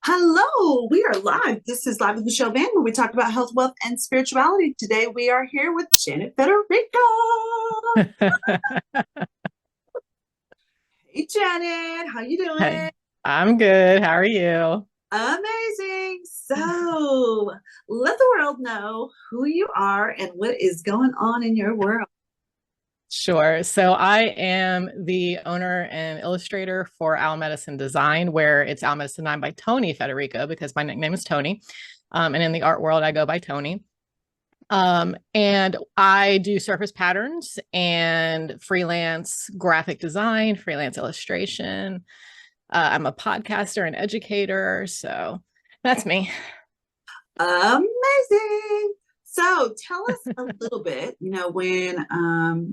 Hello, we are live. This is Live with Michelle Van, where we talk about health, wealth, and spirituality. Today we are here with Janet Federico. Hey, Janet, how you Hey, doing? I'm good. How are you? Amazing. So let the world know who you are and what is going on in your world. Sure. So I am the owner and illustrator for Owl Medicine Design, where it's Owl Medicine Design by Tony Federico, because my nickname is Tony. And in the art world, I go by Tony. And I do surface patterns and freelance graphic design, freelance illustration. I'm a podcaster and educator. So that's me. Amazing. So tell us a little bit, when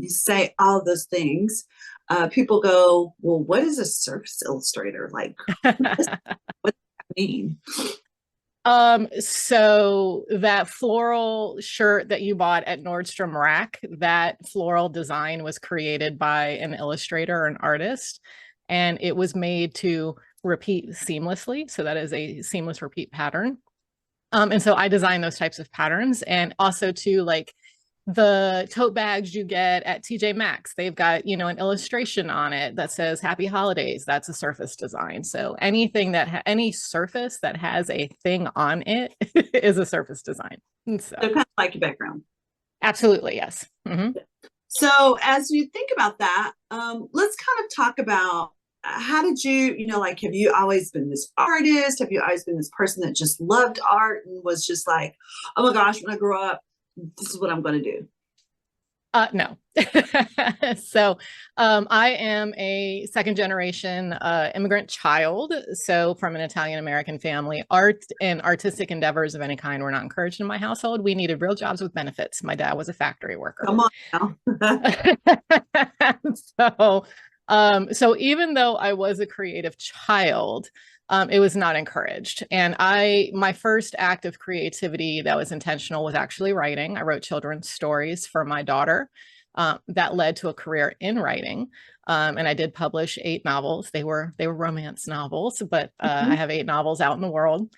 you say all those things, people go, well, what is a surface illustrator? Like, what does that mean? So that floral shirt that you bought at Nordstrom Rack, that floral design was created by an illustrator or an artist, and it was made to repeat seamlessly. So that is a seamless repeat pattern. And so I design those types of patterns, and also to like the tote bags you get at TJ Maxx. They've got, an illustration on it that says Happy Holidays. That's a surface design. So anything any surface that has a thing on it is a surface design. And so So kind of like your background. absolutely, yes. So as you think about that, let's kind of talk about how did like, have you always been this artist? Have you always been this person that just loved art and was just like, oh my gosh, when I grow up, this is what I'm going to do? No. So I am a second generation immigrant child. So from an Italian American family, art and artistic endeavors of any kind were not encouraged in my household. We needed real jobs with benefits. My dad was a factory worker. Come on now. so so even though I was a creative child, it was not encouraged. And my first act of creativity that was intentional was actually writing. I wrote children's stories for my daughter. That led to a career in writing. And I did publish 8 novels. They were romance novels, but I have 8 novels out in the world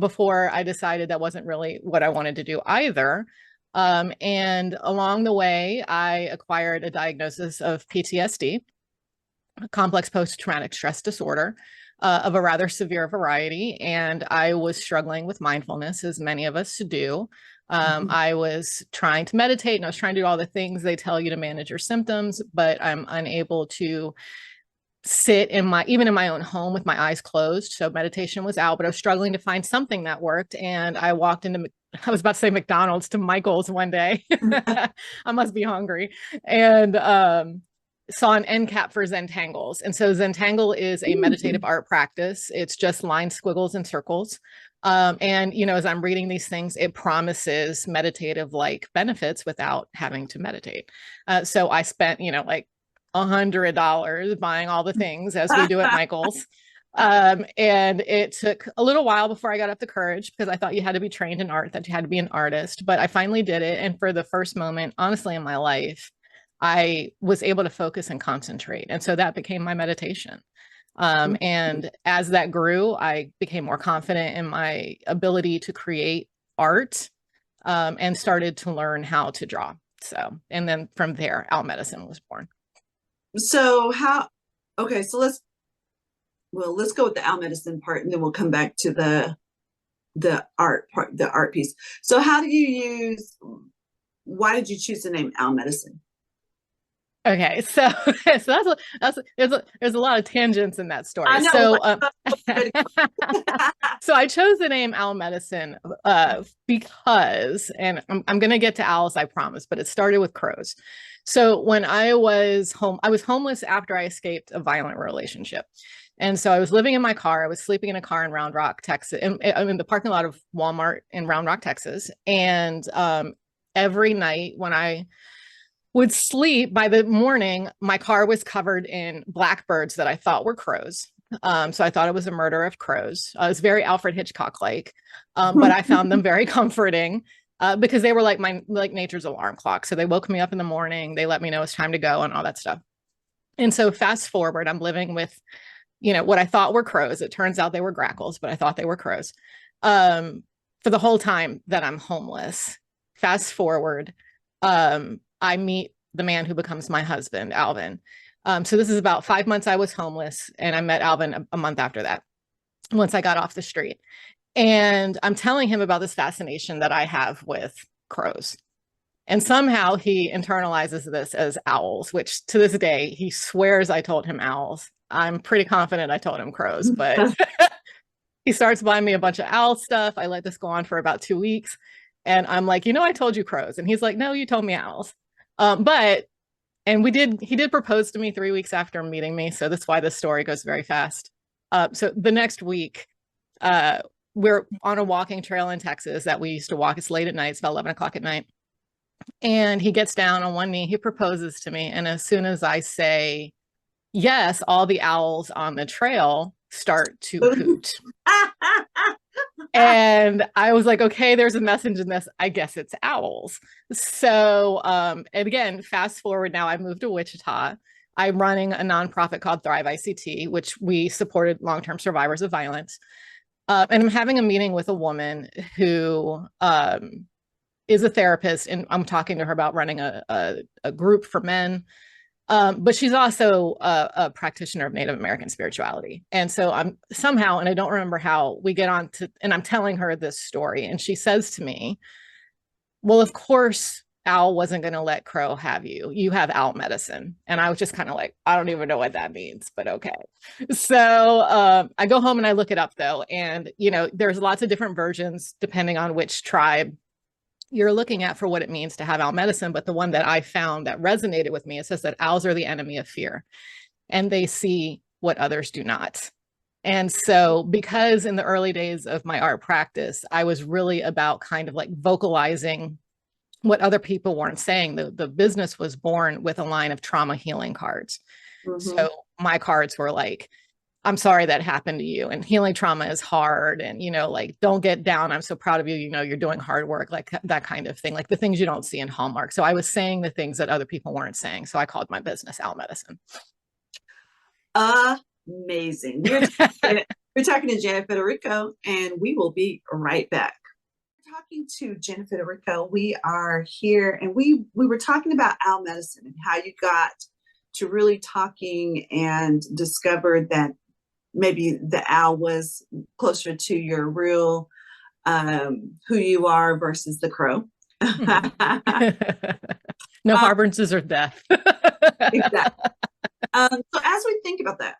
before I decided that wasn't really what I wanted to do either. And along the way, I acquired a diagnosis of PTSD, complex post-traumatic stress disorder, of a rather severe variety. And I was struggling with mindfulness, as many of us do. I was trying to meditate and I was trying to do all the things they tell you to manage your symptoms, but I'm unable to sit even in my own home with my eyes closed. So meditation was out, but I was struggling to find something that worked. And I was about to say McDonald's, to Michael's one day. I must be hungry. And saw an end cap for Zentangles. And so Zentangle is a meditative art practice. It's just lines, squiggles, and circles. And, as I'm reading these things, it promises meditative like benefits without having to meditate. So I spent, like $100 buying all the things as we do at Michael's. And it took a little while before I got up the courage, because I thought you had to be trained in art, that you had to be an artist. But I finally did it. And for the first moment, honestly, in my life, I was able to focus and concentrate. And so that became my meditation. And as that grew, I became more confident in my ability to create art, and started to learn how to draw. So, and then from there, Owl Medicine was born. So how, okay, so let's go with the Al medicine part and then we'll come back to the art part, the art piece. So how do you why did you choose the name Al medicine? Okay, so there's a lot of tangents in that I story. know, So like, so I chose the name Owl Medicine because, and I'm going to get to owls, I promise, but it started with crows. So when I was homeless after I escaped a violent relationship. And so I was living in my car. I was sleeping in a car in Round Rock, Texas, I'm in the parking lot of Walmart in Round Rock, Texas. And every night when I would sleep, by the morning, my car was covered in blackbirds that I thought were crows. So I thought it was a murder of crows. It was very Alfred Hitchcock like, but I found them very comforting, because they were like nature's alarm clock. So they woke me up in the morning. They let me know it's time to go and all that stuff. And so fast forward, I'm living with what I thought were crows. It turns out they were grackles, but I thought they were crows. For the whole time that I'm homeless. Fast forward, I meet the man who becomes my husband, Alvin. So this is about 5 months I was homeless, and I met Alvin a month after that, once I got off the street. And I'm telling him about this fascination that I have with crows. And somehow he internalizes this as owls, which to this day, he swears I told him owls. I'm pretty confident I told him crows, but he starts buying me a bunch of owl stuff. I let this go on for about 2 weeks. And I'm like, I told you crows. And he's like, no, you told me owls. And he did propose to me 3 weeks after meeting me. So that's why this story goes very fast. So the next week, we're on a walking trail in Texas that we used to walk. It's late at night. It's about 11 o'clock at night. And he gets down on one knee. He proposes to me. And as soon as I say yes, all the owls on the trail start to hoot. And I was like, okay, there's a message in this. I guess it's owls. So, and again, fast forward now, I've moved to Wichita. I'm running a nonprofit called Thrive ICT, which we supported long-term survivors of violence. And I'm having a meeting with a woman who is a therapist, and I'm talking to her about running a group for men. But she's also a practitioner of Native American spirituality. And so I'm somehow, and I don't remember how, we get on to, and I'm telling her this story. And she says to me, well, of course, owl wasn't going to let crow have you. You have owl medicine. And I was just kind of like, I don't even know what that means, but okay. So I go home and I look it up though. And, there's lots of different versions depending on which tribe you're looking at for what it means to have owl medicine. But the one that I found that resonated with me, it says that owls are the enemy of fear and they see what others do not. And so because in the early days of my art practice, I was really about kind of like vocalizing what other people weren't saying. The business was born with a line of trauma healing cards. Mm-hmm. So my cards were like, I'm sorry that happened to you, and healing trauma is hard, and like, don't get down, I'm so proud of you, you're doing hard work, like that kind of thing, like the things you don't see in Hallmark. So I was saying the things that other people weren't saying. So I called my business Owl Medicine. Amazing. We're talking to Janet Federico, and we will be right back. We're talking to Janet Federico. We are here, and we were talking about owl medicine and how you got to really talking and discovered that maybe the owl was closer to your real who you are versus the crow. No harbingers of death. Exactly. So as we think about that,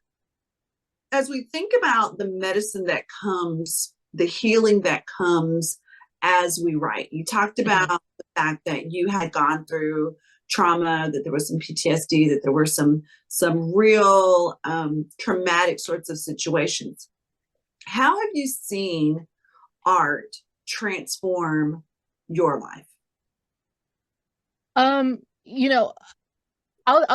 as we think about the medicine that comes, the healing that comes as we write, you talked about the fact that you had gone through trauma, that there was some PTSD, that there were some real traumatic sorts of situations. How have you seen art transform your life? I'll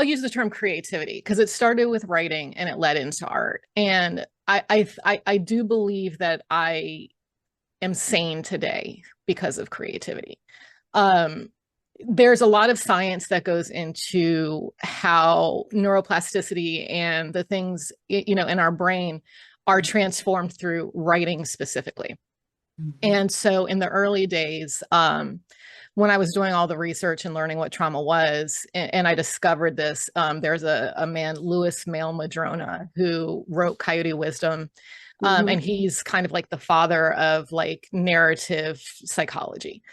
use the term creativity because it started with writing and it led into art. And I do believe that I am sane today because of creativity. There's a lot of science that goes into how neuroplasticity and the things, in our brain are transformed through writing specifically. Mm-hmm. And so in the early days, when I was doing all the research and learning what trauma was, and I discovered this, there's a man, Louis Mail Madrona, who wrote Coyote Wisdom. Mm-hmm. And he's kind of like the father of like narrative psychology.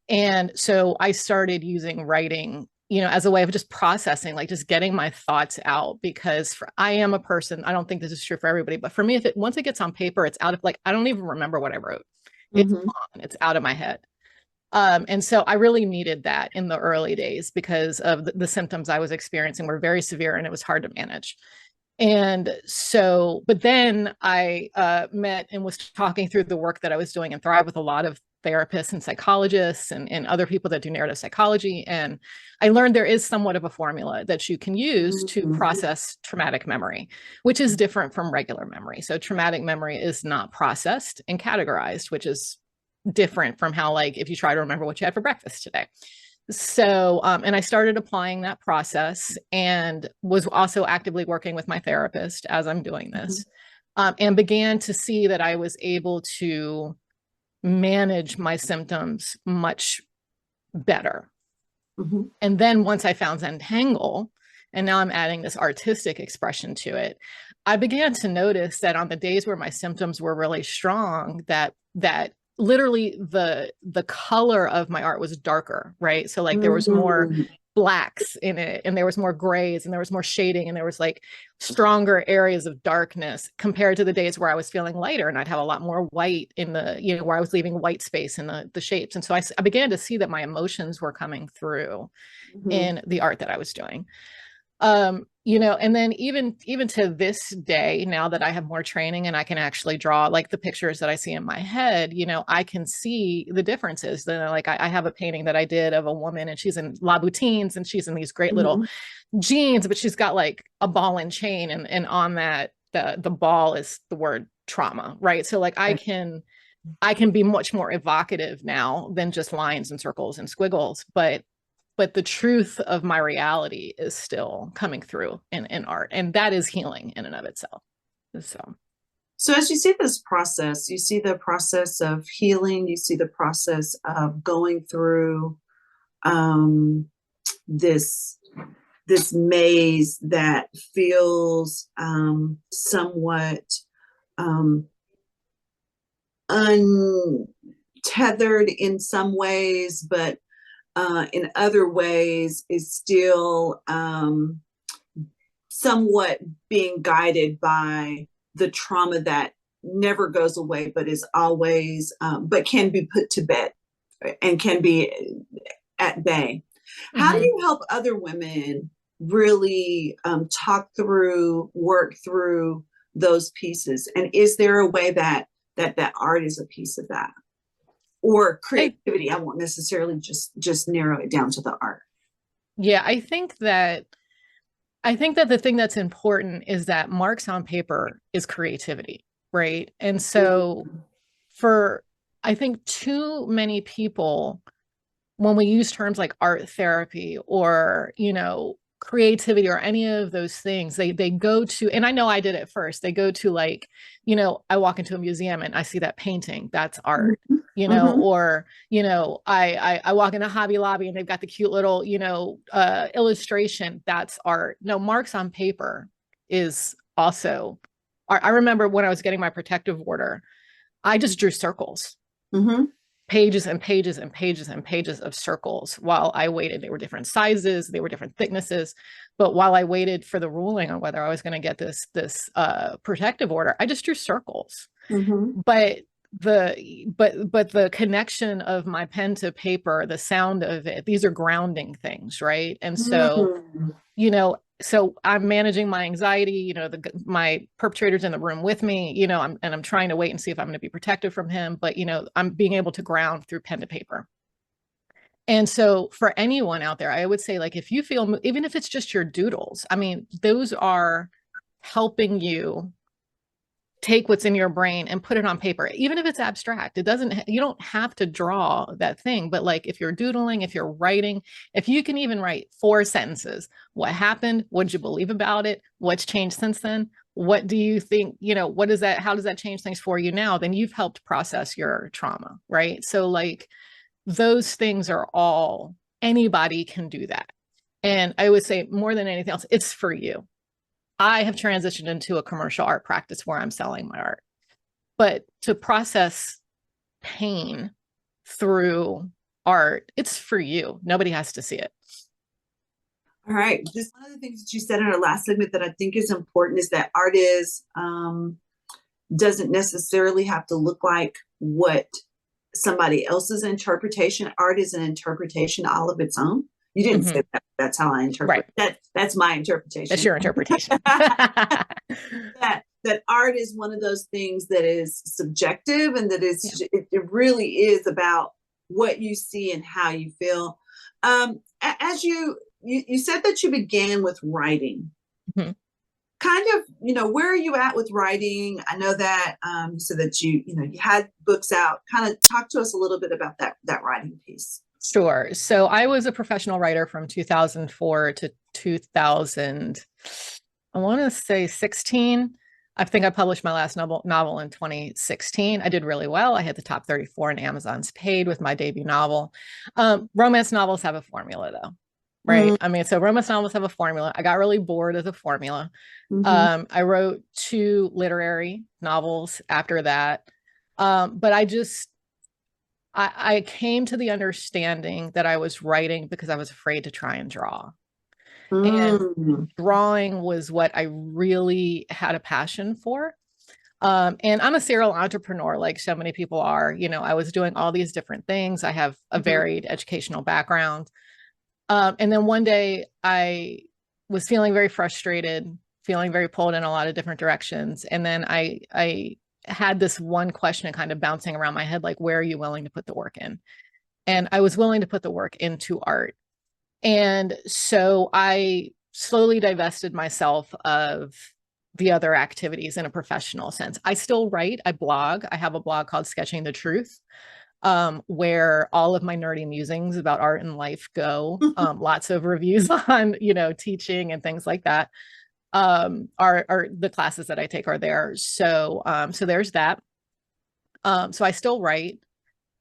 And so I started using writing, as a way of just processing, like just getting my thoughts out, because I am a person, I don't think this is true for everybody, but for me, once it gets on paper, it's out of like, I don't even remember what I wrote. It's gone, it's out of my head. And so I really needed that in the early days because of the symptoms I was experiencing were very severe and it was hard to manage. And so, but then I met and was talking through the work that I was doing in Thrive with a lot of therapists and psychologists and other people that do narrative psychology. And I learned there is somewhat of a formula that you can use to process traumatic memory, which is different from regular memory. So traumatic memory is not processed and categorized, which is different from how, like, if you try to remember what you had for breakfast today. So, and I started applying that process and was also actively working with my therapist as I'm doing Mm-hmm. this, and began to see that I was able to manage my symptoms much better. Mm-hmm. And then once I found Zentangle, and now I'm adding this artistic expression to it, I began to notice that on the days where my symptoms were really strong, that literally the color of my art was darker, right? So like there was more Mm-hmm. blacks in it, and there was more grays, and there was more shading, and there was like stronger areas of darkness compared to the days where I was feeling lighter, and I'd have a lot more white in the, you know, where I was leaving white space in the shapes. And so I began to see that my emotions were coming through Mm-hmm. in the art that I was doing. You know, and then even to this day, now that I have more training and I can actually draw like the pictures that I see in my head, you know, I can see the differences. Then like I have a painting that I did of a woman, and she's in Louboutins, and she's in these great little Mm-hmm. jeans, but she's got like a ball and chain, and on that the ball is the word trauma, right? So like I can be much more evocative now than just lines and circles and squiggles, but the truth of my reality is still coming through in art, and that is healing in and of itself. So So as you see this process, you see the process of healing, you see the process of going through um, this this maze that feels somewhat um, untethered in some ways, but in other ways is still somewhat being guided by the trauma that never goes away, but is always, but can be put to bed and can be at bay. How do mm-hmm. you help other women really talk through, work through those pieces? And is there a way that that art is a piece of that, or I creativity? I won't necessarily just narrow it down to the art. yeah, I think that the thing that's important is that marks on paper is creativity, right? And so Mm-hmm. for I think too many people, when we use terms like art therapy or, you know, creativity or any of those things, they go to, and I know I did it first, they go to like, you know, I walk into a museum and I see that painting, that's art, you know, Mm-hmm. or, you know, I walk into Hobby Lobby and they've got the cute little, you know, illustration, that's art. No, marks on paper is also art. I remember when I was getting my protective order, I just drew circles, Mm-hmm. pages and pages and pages and pages of circles while I waited. They were different sizes, they were different thicknesses, but while I waited for the ruling on whether I was going to get this protective order, I just drew circles. Mm-hmm. But the connection of my pen to paper, the sound of it, these are grounding things, right? And so, Mm-hmm. you know, so I'm managing my anxiety, you know, my perpetrator's in the room with me, you know, I'm trying to wait and see if I'm going to be protected from him, but you know, I'm being able to ground through pen to paper. And so for anyone out there, I would say like if you feel, even if it's just your doodles, I mean, those are helping you take what's in your brain and put it on paper, even if it's abstract. It doesn't, you don't have to draw that thing, but like if you're doodling, if you're writing, if you can even write 4 sentences, what happened, what did you believe about it, what's changed since then, what do you think, you know, what is that, how does that change things for you now, then you've helped process your trauma, right? So like those things are all, anybody can do that. And I would say more than anything else, it's for you. I have transitioned into a commercial art practice where I'm selling my art. But to process pain through art, it's for you. Nobody has to see it. All right. Just one of the things that you said in our last segment that I think is important is that art is doesn't necessarily have to look like what somebody else's interpretation. Art is an interpretation all of its own. You didn't say Mm-hmm. that. That's how I Right. interpret that. That's my That's interpretation. your interpretation. That art is one of those things that is subjective, and that Yeah. is it really is about what you see and how you feel. As you said that you began with writing. Mm-hmm. kind of, where are you at with writing? I know that you said that you had books out. Kind of talk to us a little bit about that writing piece. Sure. So I was a professional writer from 2004 to 2000, I want to say 16. I think I published my last novel in 2016. I did really well. I hit the top 34 in Amazon's paid with my debut novel. Romance novels have a formula, though, right? I mean, so romance novels have a formula. I got really bored of the formula. Mm-hmm. I wrote two literary novels after that. But I came to the understanding that I was writing because I was afraid to try and draw. And Mm-hmm. drawing was what I really had a passion for. And I'm a serial entrepreneur, like so many people are. I was doing all these different things. I have a varied educational background. And then one day I was feeling very frustrated, feeling very pulled in a lot of different directions. And then I had this one question kind of bouncing around my head, like, where are you willing to put the work in? And I was willing to put the work into art. And so I slowly divested myself of the other activities in a professional sense. I still write, I blog. I have a blog called Sketching the Truth, where all of my nerdy musings about art and life go. Lots of reviews on, teaching and things like that. Are the classes that I take are there. So there's that. So I still write.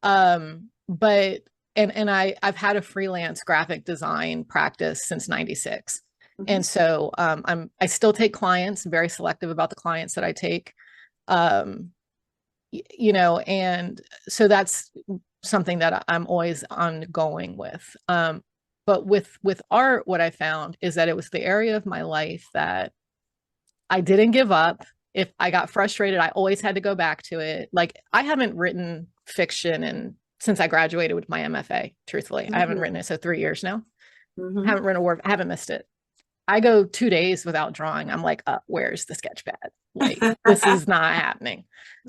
But I've had a freelance graphic design practice since 96. Mm-hmm. And so I still take clients, I'm very selective about the clients that I take. Um, and so that's something that I'm always ongoing with. But with art, what I found is that it was the area of my life that I didn't give up. If I got frustrated, I always had to go back to it. Like, I haven't written fiction since I graduated with my MFA, truthfully. I haven't written it. So 3 years now. Mm-hmm. Haven't written a word, haven't missed it. I go 2 days without drawing. I'm like, where's the sketch pad? Like, this is not happening,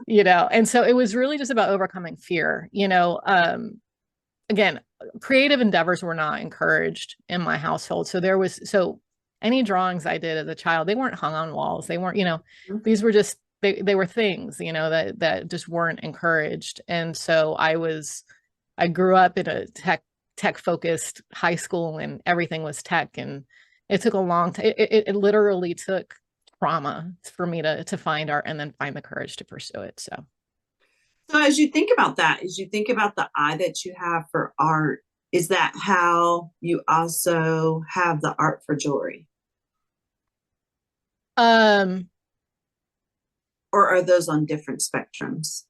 And so it was really just about overcoming fear. Again, creative endeavors were not encouraged in my household. So any drawings I did as a child, they weren't hung on walls. They weren't, these were just, they were things, that just weren't encouraged. And so I grew up in a tech focused high school, and everything was tech. And it took a long time. It literally took trauma for me to find art and then find the courage to pursue it. So as you think about that, as you think about the eye that you have for art, is that how you also have the art for jewelry? Um, Or are those on different spectrums?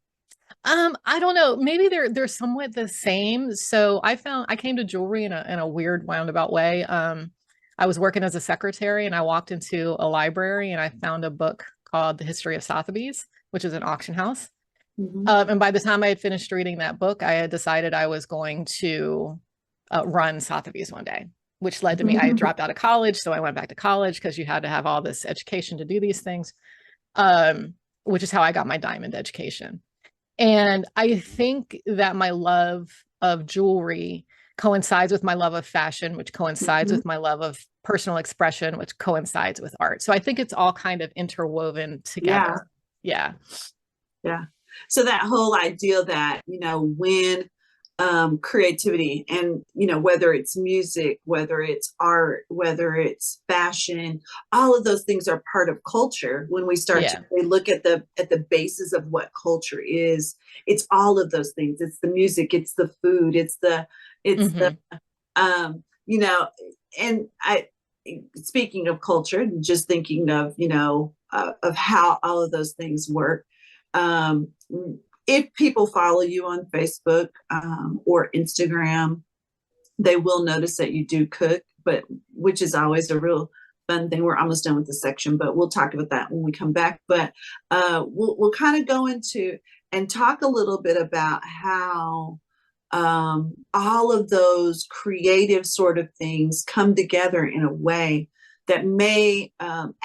I don't know. Maybe they're somewhat the same. So I came to jewelry in a weird roundabout way. I was working as a secretary, and I walked into a library and I found a book called The History of Sotheby's, which is an auction house. Mm-hmm. And by the time I had finished reading that book, I had decided I was going to run Sotheby's one day, which led to me. I had dropped out of college, so I went back to college because you had to have all this education to do these things, which is how I got my diamond education. And I think that my love of jewelry coincides with my love of fashion, which coincides Mm-hmm. with my love of personal expression, which coincides with art. So I think it's all kind of interwoven Yeah, together. Yeah. yeah. So that whole idea that, when creativity and, whether it's music, whether it's art, whether it's fashion, all of those things are part of culture. When we start to Yeah. really look at the basis of what culture is, it's all of those things. It's the music, it's the food, it's the Hmm. you know, and I, speaking of culture, just thinking of, of how all of those things work. Um, if people follow you on Facebook or Instagram, they will notice that you do cook, but which is always a real fun thing. We're almost done with the section, but we'll talk about that when we come back. But we'll kind of go into and talk a little bit about how all of those creative sort of things come together in a way that may,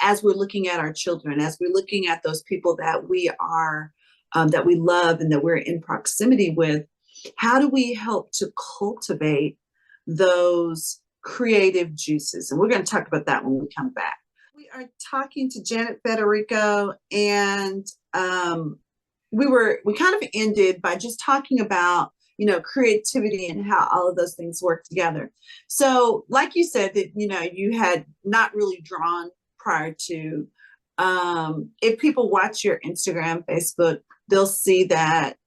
as we're looking at our children, as we're looking at those people that we love and that we're in proximity with, how do we help to cultivate those creative juices? And we're going to talk about that when we come back. We are talking to Janet Federico, and we kind of ended by just talking about creativity and how all of those things work together. So, like you said, that you had not really drawn prior to. If people watch your Instagram, Facebook, they'll see that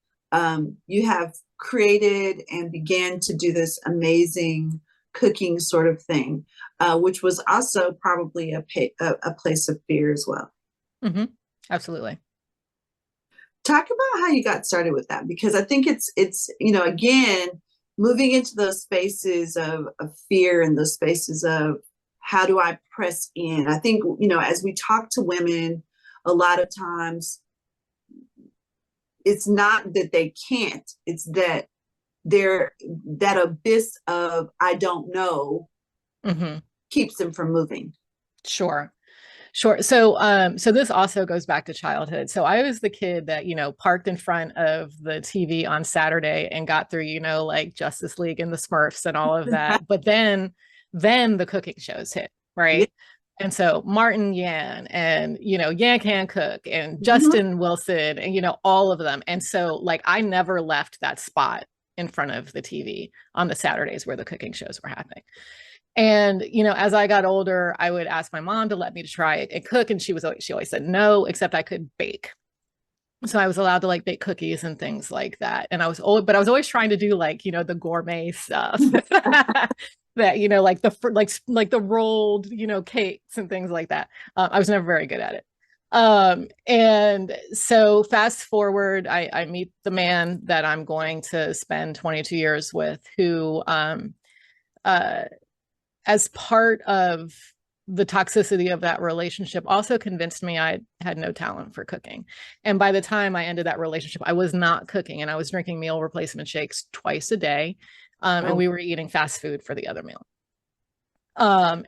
you have created and began to do this amazing cooking sort of thing, which was also probably a place of fear as well. Mm-hmm. Absolutely. Talk about how you got started with that, because I think it's again, moving into those spaces of fear and those spaces of how do I press in. I think as we talk to women, a lot of times it's not that they can't, it's that they're that abyss of I don't know Mm-hmm. keeps them from moving. Sure. Sure. So this also goes back to childhood. So I was the kid that, parked in front of the TV on Saturday and got through, like Justice League and the Smurfs and all of that. But then the cooking shows hit, Yeah. right? And so Martin Yan and, Yan Can Cook and Mhm. Justin Wilson and, all of them. And so like I never left that spot in front of the TV on the Saturdays where the cooking shows were happening. And, as I got older, I would ask my mom to let me to try and cook. And she always said no, except I could bake. So I was allowed to like bake cookies and things like that. And but I was always trying to do like, the gourmet stuff that, like like the rolled, cakes and things like that. I was never very good at it. And so fast forward, I meet the man that I'm going to spend 22 years with, who, uh, as part of the toxicity of that relationship, also convinced me I had no talent for cooking. And by the time I ended that relationship, I was not cooking and I was drinking meal replacement shakes twice a day. And we were eating fast food for the other meal. I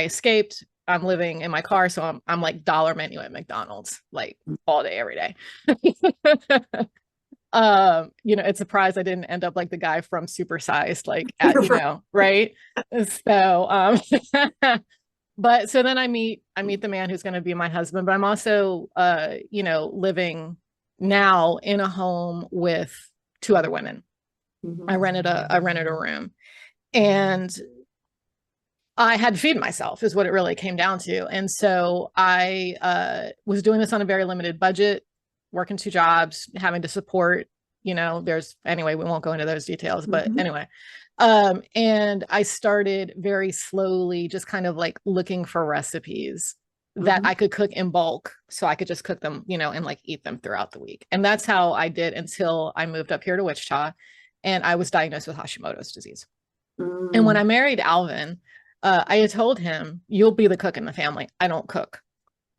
escaped. I'm living in my car, so I'm like dollar menu at McDonald's, like all day, every day. It's a surprise I didn't end up like the guy from Supersized, like at, right. So, but so then I meet the man who's going to be my husband, but I'm also, living now in a home with two other women. Mhm. I rented a room, and I had to feed myself is what it really came down to. And so I was doing this on a very limited budget, working two jobs, having to support, anyway, we won't go into those details, but anyway. And I started very slowly just kind of like looking for recipes that I could cook in bulk so I could just cook them, and like eat them throughout the week. And that's how I did until I moved up here to Wichita and I was diagnosed with Hashimoto's disease. And when I married Alvin, I had told him, you'll be the cook in the family. I don't cook.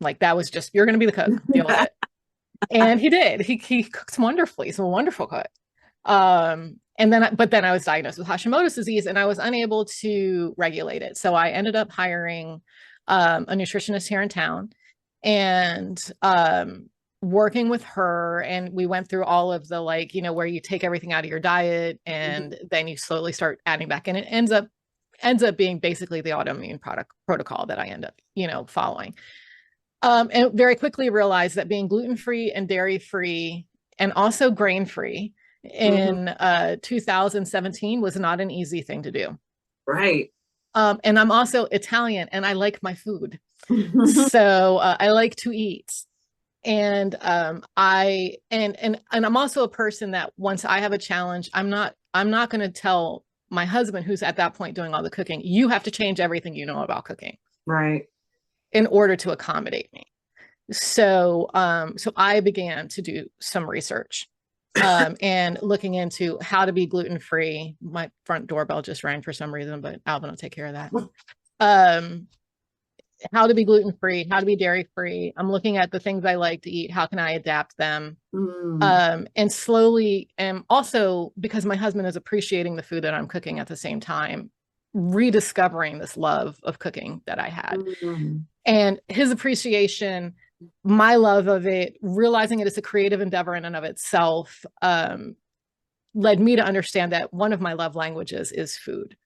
Like that was just, you're going to be the cook. Deal with it. And he did. He cooks wonderfully. He's a wonderful cook. But then I was diagnosed with Hashimoto's disease and I was unable to regulate it. So I ended up hiring a nutritionist here in town and working with her. And we went through all of the where you take everything out of your diet and then you slowly start adding back in. It ends up being basically the autoimmune product protocol that I end up, following. And very quickly realized that being gluten-free and dairy-free and also grain-free in 2017 was not an easy thing to do. Right. And I'm also Italian and I like my food. So I like to eat. And I'm also a person that once I have a challenge, I'm not going to tell my husband, who's at that point doing all the cooking, you have to change everything you know about cooking. Right. In order to accommodate me. So I began to do some research and looking into how to be gluten-free. My front doorbell just rang for some reason, but Alvin will take care of that. How to be gluten-free, how to be dairy-free. I'm looking at the things I like to eat. How can I adapt them? And slowly, and also because my husband is appreciating the food that I'm cooking at the same time, rediscovering this love of cooking that I had. And his appreciation, my love of it, realizing it as a creative endeavor in and of itself, led me to understand that one of my love languages is food.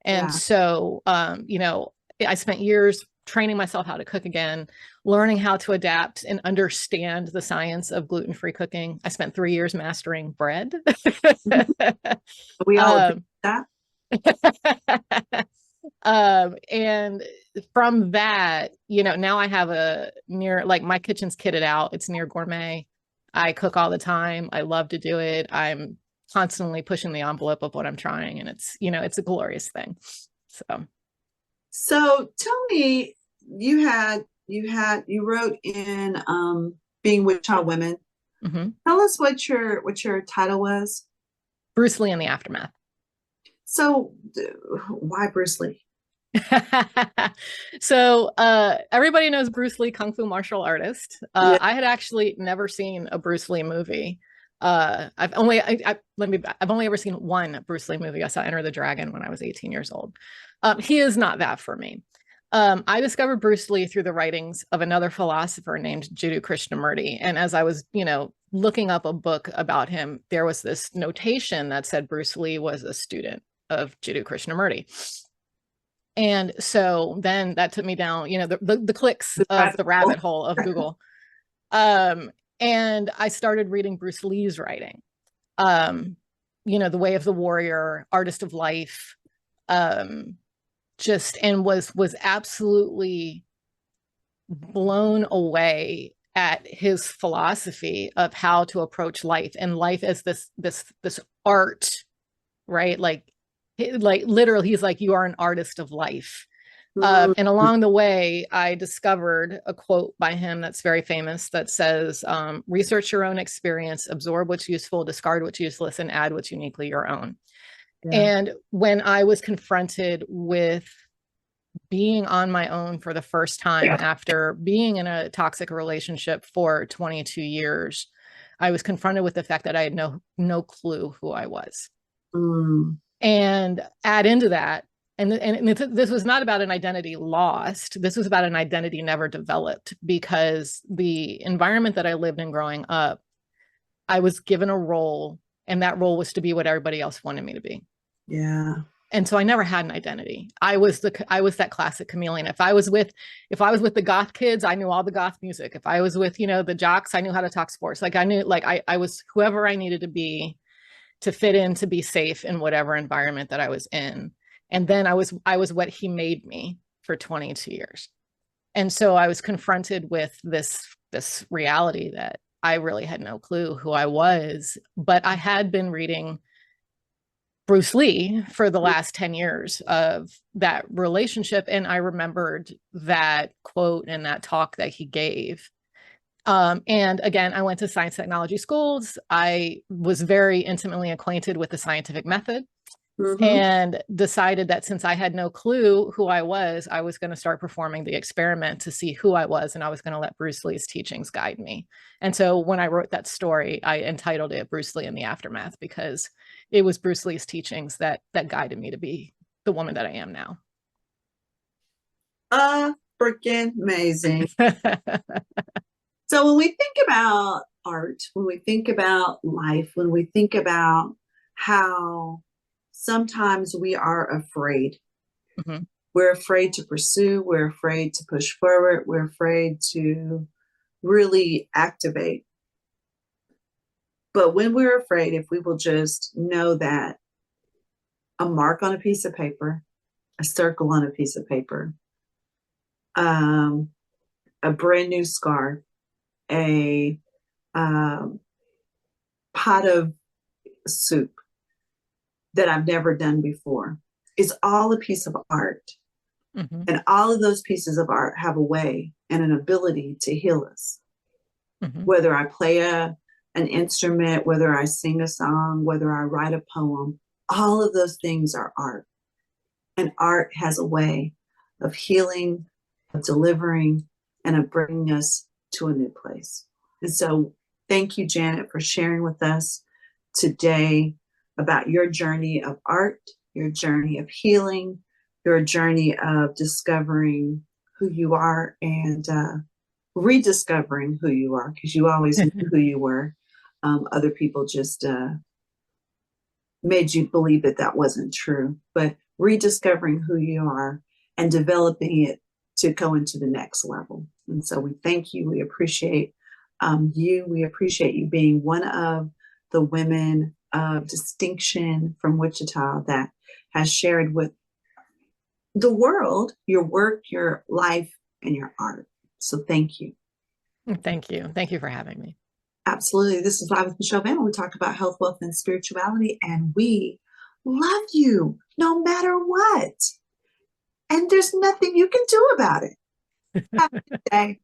And so, I spent years training myself how to cook again, learning how to adapt and understand the science of gluten-free cooking. I spent 3 years mastering bread. We all appreciate um, that. and from that, now I have a near, like, my kitchen's kitted out. It's near gourmet. I cook all the time. I love to do it. I'm constantly pushing the envelope of what I'm trying, and it's a glorious thing. So, Tell me, you wrote in Being with Child Women. mm-hmm. Tell us what your title was. Bruce Lee in the Aftermath. So why Bruce Lee? So everybody knows Bruce Lee, kung fu martial artist. Yeah. I had actually never seen a Bruce Lee movie. I've only ever seen one Bruce Lee movie. I saw Enter the Dragon when I was 18 years old. He is not that for me. I discovered Bruce Lee through the writings of another philosopher named Jiddu Krishnamurti. And as I was, looking up a book about him, there was this notation that said Bruce Lee was a student of Jiddu Krishnamurti. And so then that took me down, the clicks of the rabbit hole of Google. And I started reading Bruce Lee's writing, The Way of the Warrior, Artist of Life, and was absolutely blown away at his philosophy of how to approach life, and life as this art, right? Like literally, he's like, you are an artist of life. And along the way, I discovered a quote by him that's very famous that says, research your own experience, absorb what's useful, discard what's useless, and add what's uniquely your own. Yeah. And when I was confronted with being on my own for the first time after being in a toxic relationship for 22 years, I was confronted with the fact that I had no clue who I was. And add into that, and this was not about an identity lost. This was about an identity never developed, because the environment that I lived in growing up, I was given a role, and that role was to be what everybody else wanted me to be. Yeah. And so I never had an identity. I was that classic chameleon. If I was with the goth kids, I knew all the goth music. If I was with, the jocks, I knew how to talk sports. Like I knew, like I was whoever I needed to be to fit in, to be safe in whatever environment that I was in. And then I was what he made me for 22 years. And so I was confronted with this reality that I really had no clue who I was, but I had been reading Bruce Lee for the last 10 years of that relationship. And I remembered that quote and that talk that he gave. And again, I went to science technology schools. I was very intimately acquainted with the scientific method, and decided that since I had no clue who I was going to start performing the experiment to see who I was, and I was going to let Bruce Lee's teachings guide me. And so when I wrote that story, I entitled it Bruce Lee in the Aftermath, because it was Bruce Lee's teachings that guided me to be the woman that I am now. Freaking amazing. So when we think about art, when we think about life, when we think about how sometimes we are afraid, we're afraid to pursue, we're afraid to push forward, we're afraid to really activate. But when we're afraid, if we will just know that a mark on a piece of paper, a circle on a piece of paper, a brand new scarf, a pot of soup that I've never done before is all a piece of art. And all of those pieces of art have a way and an ability to heal us. Whether I play an instrument, whether I sing a song, whether I write a poem, all of those things are art. And art has a way of healing, of delivering, and of bringing us to a new place. And so thank you, Janet, for sharing with us today about your journey of art, your journey of healing, your journey of discovering who you are, and rediscovering who you are, because you always knew who you were. Other people just made you believe that wasn't true, but rediscovering who you are and developing it to go into the next level. And so we thank you. We appreciate you. We appreciate you being one of the women of distinction from Wichita that has shared with the world your work, your life, and your art. So thank you. Thank you. Thank you for having me. Absolutely. This is Live with Michelle Vanna. We talk about health, wealth, and spirituality, and we love you no matter what. And there's nothing you can do about it. Have a good day.